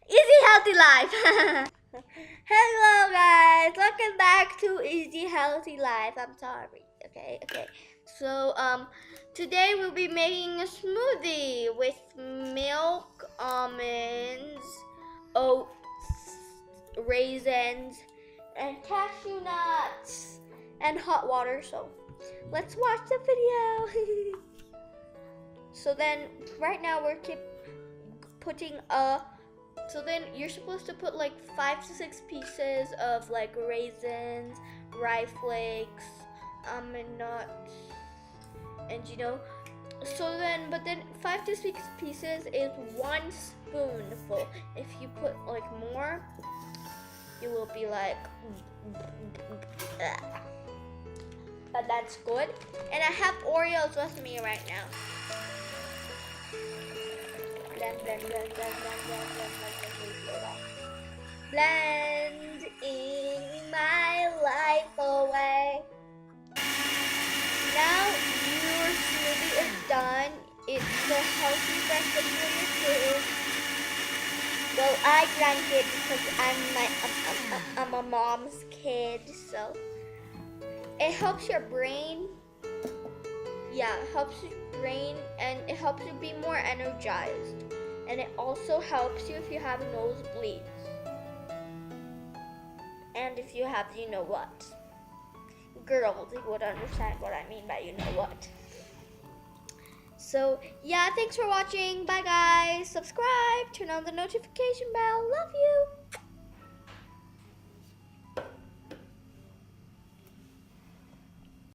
Easy Healthy Life. Hello guys, welcome back to Easy Healthy Life. I'm sorry. Okay. So today we'll be making a smoothie with milk, almonds, oats, raisins, and cashew nuts, and hot water. So let's watch the video. So then right now we're putting so then you're supposed to put like 5 to 6 pieces of like raisins, rye flakes, almond nuts, and but then 5 to 6 pieces is 1 spoonful. If you put like more, you will be like but that's good. And I have Oreos with me right now. Blending my life away. Now your smoothie is done. It's a healthy breakfast for your kids. Well, I drank it because I'm a mom's kid, so it helps your brain. Yeah, it helps your brain and it helps you be more energized. And it also helps you if you have nosebleeds. And if you have you know what. Girls would understand what I mean by you know what. So yeah, thanks for watching. Bye guys. Subscribe, turn on the notification bell. Love you.